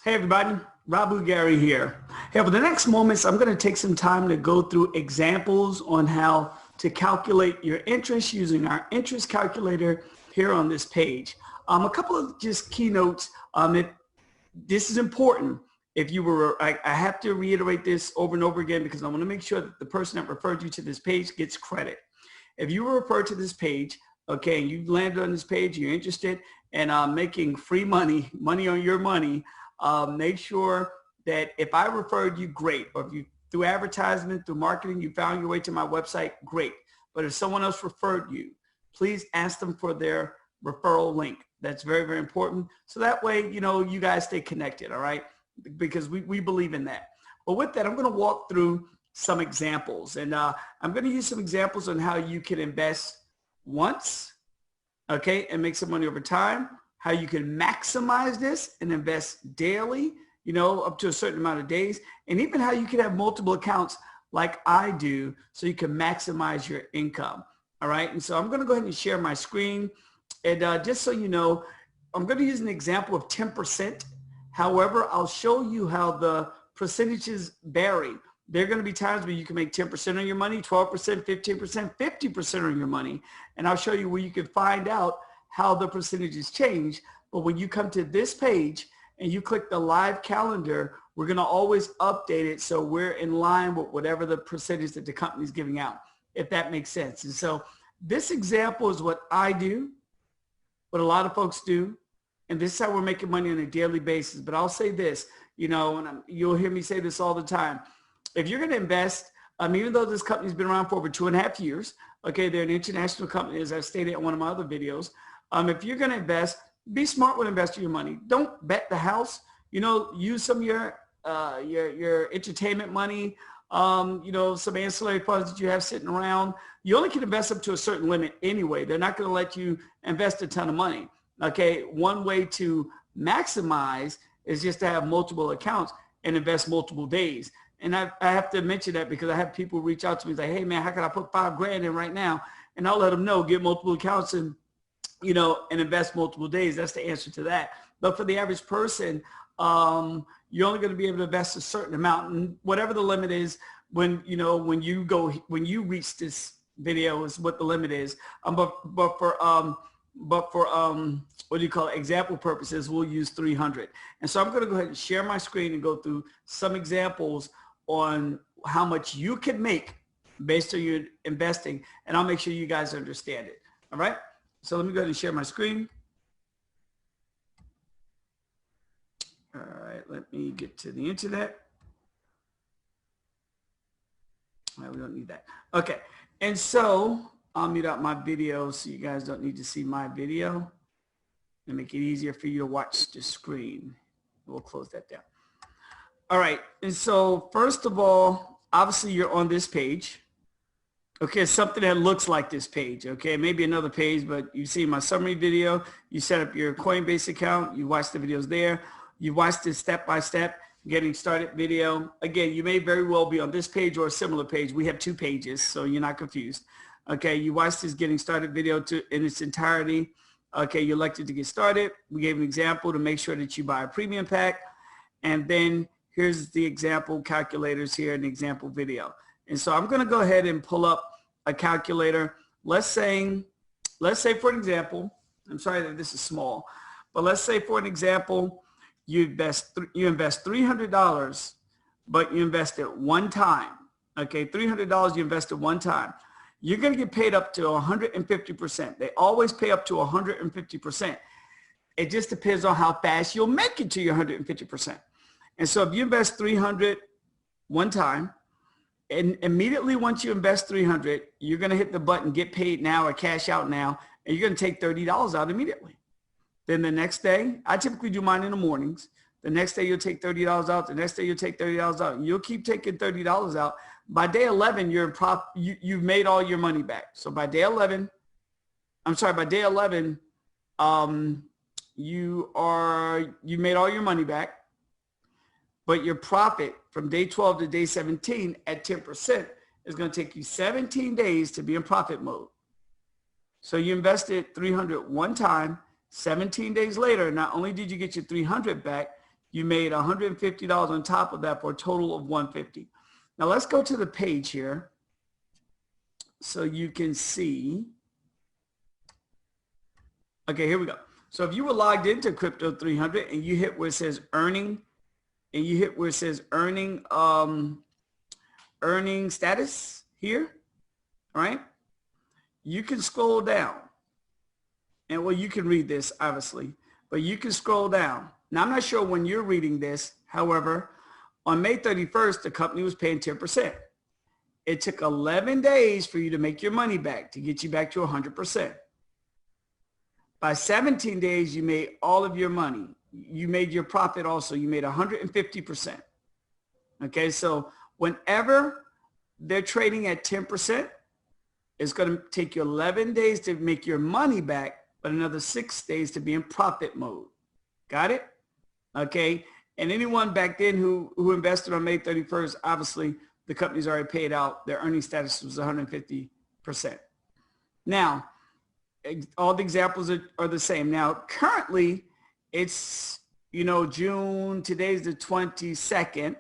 Hey everybody, Rabu Gary here. Hey, for the next moments, I'm going to take some time to go through examples on how to calculate your interest using our interest calculator here on this page. A couple of just keynotes. This is important. If you were, I have to reiterate this over and over again because I want to make sure that the person that referred you to this page gets credit. If you were referred to this page, okay, and you landed on this page, you're interested in making free money on your money, make sure that if I referred you, great. Or if you, through advertisement, through marketing, you found your way to my website, great. But if someone else referred you, please ask them for their referral link. That's very, very important. So that way, you know, you guys stay connected, all right? Because we believe in that. But with that, I'm going to walk through some examples. And I'm going to use some examples on how you can invest once, okay, and make some money over time. How you can maximize this and invest daily, you know, up to a certain amount of days, and even how you can have multiple accounts like I do so you can maximize your income. All right. And so I'm going to go ahead and share my screen. And just so you know, I'm going to use an example of 10%. However, I'll show you how the percentages vary. There are going to be times where you can make 10% on your money, 12%, 15%, 50% on your money. And I'll show you where you can find out how the percentages change. But when you come to this page and you click the live calendar, we're going to always update it so we're in line with whatever the percentage that the company is giving out, if that makes sense. And so this example is what I do, what a lot of folks do, and this is how we're making money on a daily basis. But I'll say this, you know, and you'll hear me say this all the time. If you're going to invest, even though this company's been around for over 2.5 years, okay, they're an international company, as I stated in one of my other videos. If you're going to invest, be smart when investing your money. Don't bet the house. You know, use some of your entertainment money, you know, some ancillary funds that you have sitting around. You only can invest up to a certain limit anyway. They're not going to let you invest a ton of money. Okay, one way to maximize is just to have multiple accounts and invest multiple days. And I have to mention that because I have people reach out to me and say, hey man, how can I put $5,000 in right now? And I'll let them know, get multiple accounts and, you know, and invest multiple days. That's the answer to that. But for the average person, you're only going to be able to invest a certain amount, and whatever the limit is when, you know, when you reach this video is what the limit is. But for what do you call it, example purposes, we'll use 300. And so I'm going to go ahead and share my screen and go through some examples on how much you can make based on your investing, and I'll make sure you guys understand it. All right. So let me go ahead and share my screen. All right, let me get to the internet. All right, we don't need that. Okay, and so I'll mute out my video so you guys don't need to see my video and make it easier for you to watch the screen. We'll close that down. All right, and so first of all, obviously you're on this page. Okay, something that looks like this page, okay? Maybe another page, but you see my summary video, you set up your Coinbase account, you watch the videos there, you watch this step-by-step getting started video. Again, you may very well be on this page or a similar page. We have 2 pages, so you're not confused. Okay, you watch this getting started video in its entirety. Okay, you elected to get started. We gave an example to make sure that you buy a premium pack. And then here's the example calculators here in the example video. And so I'm going to go ahead and pull up a calculator. Let's say for an example, I'm sorry that this is small, but let's say for an example, you invest $300, but you invest it one time. Okay, $300 you invested one time. You're going to get paid up to 150%. They always pay up to 150%. It just depends on how fast you'll make it to your 150%. And so if you invest $300 one time, and immediately once you invest $300, you're going to hit the button, get paid now or cash out now, and you're going to take $30 out immediately. Then the next day, I typically do mine in the mornings. The next day you'll take $30 out. The next day you'll take $30 out. You'll keep taking $30 out. By day 11, you've made all your money back. So by day 11, you made all your money back. But your profit from day 12 to day 17 at 10% is going to take you 17 days to be in profit mode. So you invested $300 one time. 17 days later, not only did you get your $300 back, you made $150 on top of that for a total of $150. Now let's go to the page here so you can see. Okay, here we go. So if you were logged into Crypto 300 and you hit where it says earning, and you hit where it says earning status here, all right? You can scroll down. And well, you can read this obviously, but you can scroll down. Now I'm not sure when you're reading this. However, on May 31st, the company was paying 10%. It took 11 days for you to make your money back, to get you back to 100%. By 17 days, you made all of your money. You made your profit also. You made 150%. Okay, so whenever they're trading at 10%, it's going to take you 11 days to make your money back, but another 6 days to be in profit mode. Got it? Okay, and anyone back then who invested on May 31st, obviously the company's already paid out. Their earning status was 150%. Now, all the examples are the same. Now, currently, it's, June, today's the 22nd.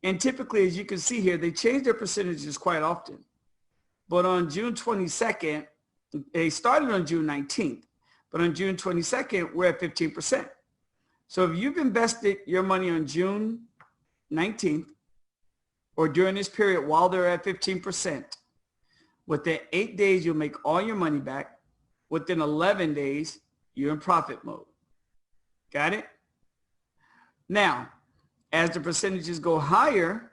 And typically, as you can see here, they change their percentages quite often. But on June 22nd, they started on June 19th. But on June 22nd, we're at 15%. So if you've invested your money on June 19th or during this period while they're at 15%, within 8 days, you'll make all your money back. Within 11 days, you're in profit mode. Got it? Now, as the percentages go higher,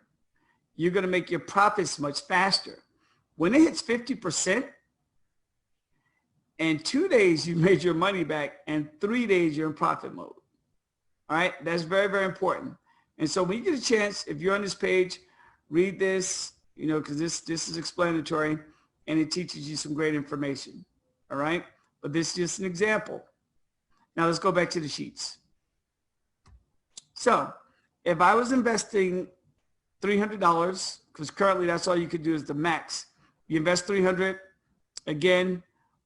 you're going to make your profits much faster. When it hits 50%, in 2 days, you made your money back, and 3 days, you're in profit mode. All right? That's very, very important. And so when you get a chance, if you're on this page, read this, because this is explanatory, and it teaches you some great information. All right? But this is just an example. Now let's go back to the sheets. So if I was investing $300, because currently that's all you could do is the max. You invest $300, again,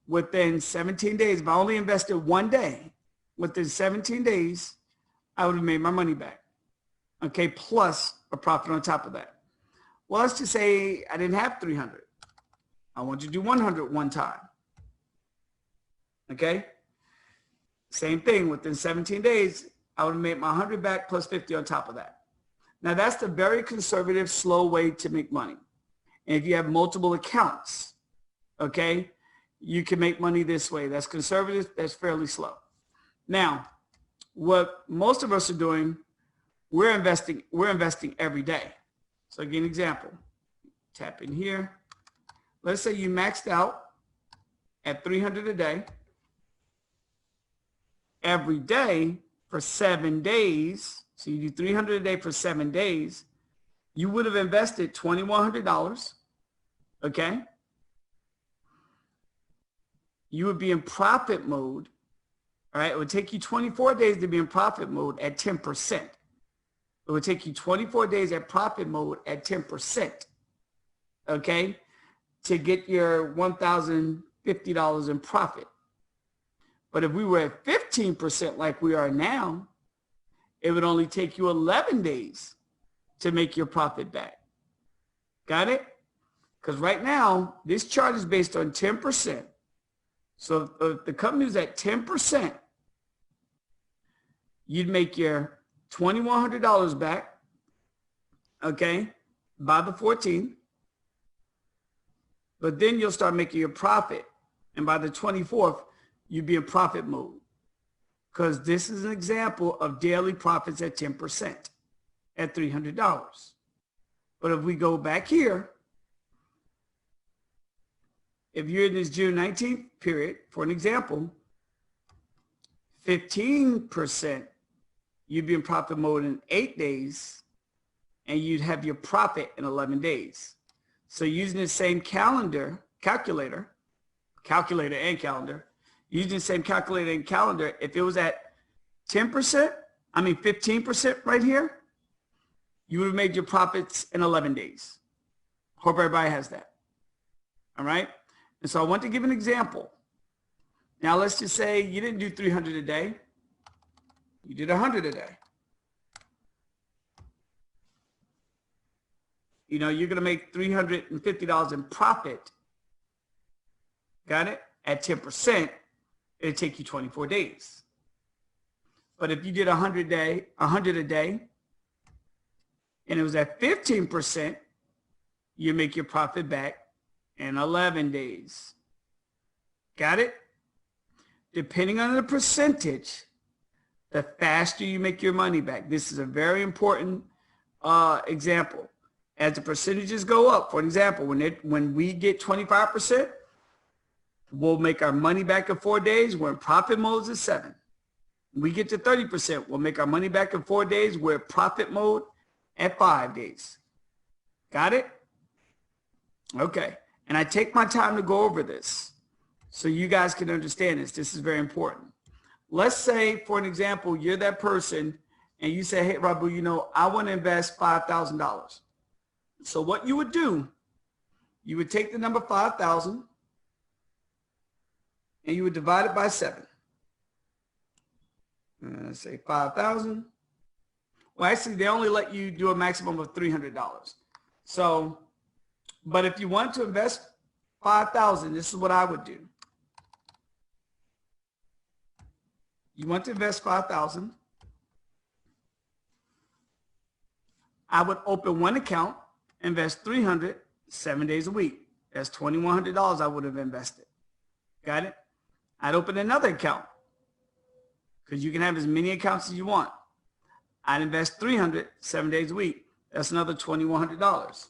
within 17 days. If I only invested 1 day, within 17 days, I would have made my money back. Okay, plus a profit on top of that. Well, let's just say I didn't have 300. I want you to do 100 one time. Okay? Same thing, within 17 days, I would have made my 100 back plus 50 on top of that. Now, that's the very conservative, slow way to make money. And if you have multiple accounts, okay, you can make money this way. That's conservative, that's fairly slow. Now, what most of us are doing, we're investing every day. So I'll give you an example. Tap in here. Let's say you maxed out at 300 a day. Every day for 7 days, so you do 300 a day for 7 days, you would have invested $2,100, okay? You would be in profit mode, all right? It would take you 24 days to be in profit mode at 10%. It would take you 24 days at profit mode at 10%, okay, to get your $1,050 in profit. But if we were at 15% like we are now, it would only take you 11 days to make your profit back. Got it? Because right now, this chart is based on 10%. So if the company was at 10%, you'd make your $2,100 back, okay, by the 14th. But then you'll start making your profit. And by the 24th, you'd be in profit mode. Because this is an example of daily profits at 10% at $300. But if we go back here, if you're in this June 19th period, for an example, 15%, you'd be in profit mode in 8 days, and you'd have your profit in 11 days. So using the same calculator and calendar, using the same calculator and calendar, if it was at 15% right here, you would have made your profits in 11 days. Hope everybody has that. All right? And so I want to give an example. Now let's just say you didn't do 300 a day. You did 100 a day. you know, you're going to make $350 in profit. Got it? At 10%, it'll take you 24 days. But if you did 100 a day, and it was at 15%, you make your profit back in 11 days. Got it? Depending on the percentage, the faster you make your money back. This is a very important example. As the percentages go up, for example, when we get 25%, we'll make our money back in 4 days. We're in profit mode at 7. When we get to 30%, we'll make our money back in 4 days. We're in profit mode at 5 days. Got it? Okay. And I take my time to go over this so you guys can understand this. This is very important. Let's say, for an example, you're that person and you say, hey, Rabu, you know, I want to invest $5,000. So what you would do, you would take the number 5,000 and you would divide it by 7. Let's say 5,000. Well, actually, they only let you do a maximum of $300. So, but if you want to invest 5,000, this is what I would do. You want to invest 5,000. I would open one account, invest 300, 7 days a week. That's $2,100 I would have invested. Got it? I'd open another account because you can have as many accounts as you want. I'd invest 300, 7 days a week. That's another $2,100,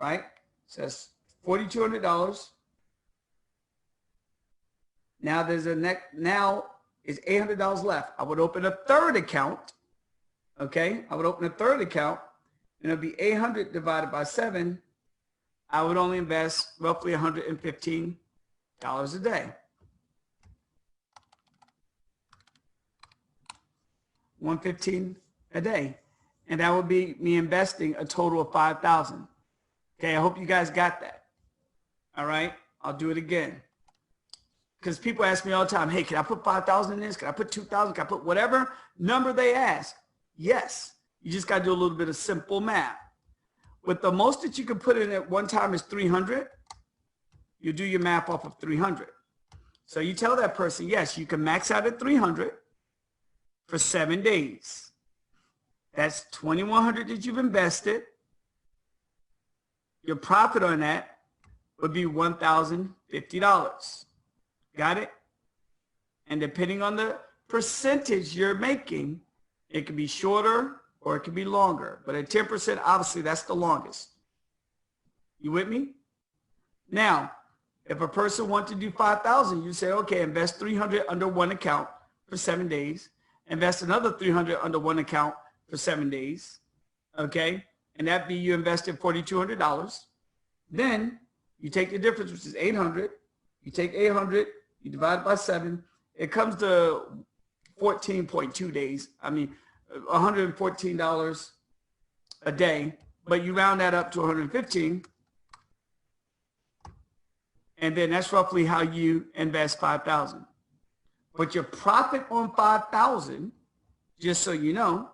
right? So that's $4,200. Now there's now is $800 left. I would open a third account. Okay, I would open a third account, and it'll be 800 divided by 7. I would only invest roughly $115 a day. $115 a day, and that would be me investing a total of 5,000. Okay, I hope you guys got that. All right, I'll do it again. Because people ask me all the time, hey, can I put 5,000 in this? Can I put 2,000? Can I put whatever number they ask? Yes, you just got to do a little bit of simple math. With the most that you can put in at one time is 300, you do your math off of 300. So you tell that person, yes, you can max out at 300 for 7 days. That's $2,100 that you've invested. Your profit on that would be $1,050. Got it? And depending on the percentage you're making, it could be shorter or it could be longer. But at 10%, obviously, that's the longest. You with me? Now, if a person wants to do 5,000, you say, okay, invest 300 under one account for 7 days. Invest another 300 under one account for 7 days. Okay? And that be you invested $4,200. Then you take the difference, which is 800. You take 800, you divide it by 7. It comes to 14.2 days. I mean, $114 a day, but you round that up to 115. And then that's roughly how you invest 5,000. But your profit on 5,000, just so you know,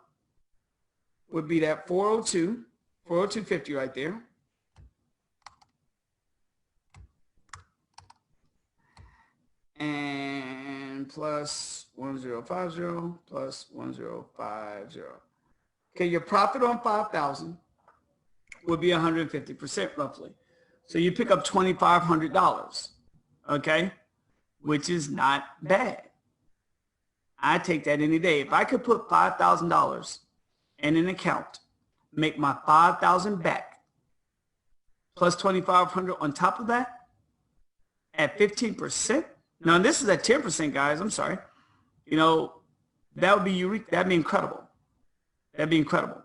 would be that 402.50 right there. And plus 1050 plus 1050. Okay, your profit on 5,000 would be 150% roughly. So you pick up $2,500, okay, which is not bad. I take that any day. If I could put $5,000 in an account, make my 5,000 back, plus 2,500 on top of that, at 15%. Now, this is at 10%, guys. I'm sorry. You know, that would be unique. That'd be incredible. That'd be incredible.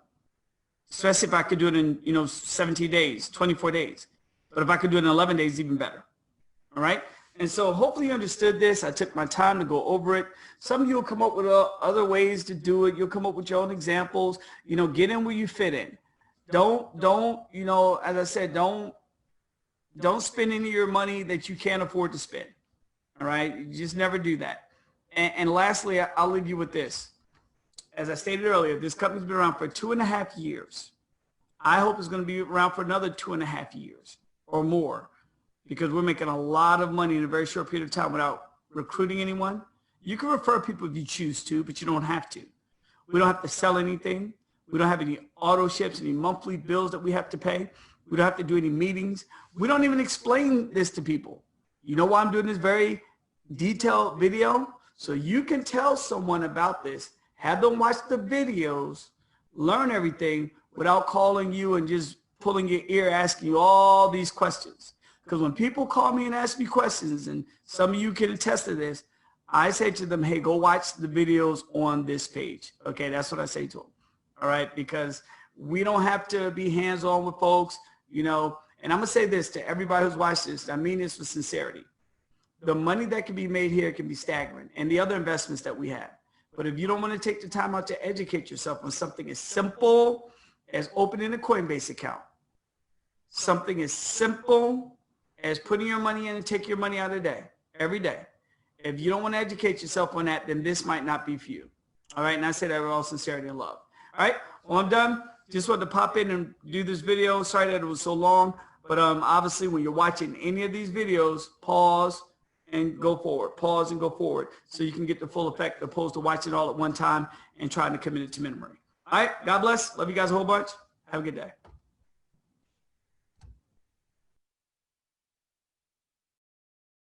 Especially if I could do it in, 17 days, 24 days. But if I could do it in 11 days, even better. All right? And so hopefully you understood this. I took my time to go over it. Some of you will come up with other ways to do it. You'll come up with your own examples. Get in where you fit in. Don't, as I said, don't spend any of your money that you can't afford to spend. All right? You just never do that. And lastly, I'll leave you with this. As I stated earlier, this company's been around for 2.5 years. I hope it's going to be around for another 2.5 years or more, because we're making a lot of money in a very short period of time without recruiting anyone. You can refer people if you choose to, but you don't have to. We don't have to sell anything. We don't have any auto ships, any monthly bills that we have to pay. We don't have to do any meetings. We don't even explain this to people. You know why I'm doing this very detailed video? So you can tell someone about this, have them watch the videos, learn everything without calling you and just pulling your ear asking you all these questions. Because when people call me and ask me questions, and some of you can attest to this, I say to them, hey, go watch the videos on this page. Okay, that's what I say to them. All right, because we don't have to be hands-on with folks, you know. And I'm going to say this to everybody who's watched this. I mean this with sincerity. The money that can be made here can be staggering, and the other investments that we have. But if you don't want to take the time out to educate yourself on something as simple as opening a Coinbase account, something as simple as putting your money in and take your money out every day. If you don't want to educate yourself on that, then this might not be for you. All right, and I say that with all sincerity and love. All right, well, I'm done. Just wanted to pop in and do this video. Sorry that it was so long, but obviously when you're watching any of these videos, pause and go forward. Pause and go forward so you can get the full effect, opposed to watching it all at one time and trying to commit it to memory. All right, God bless. Love you guys a whole bunch. Have a good day.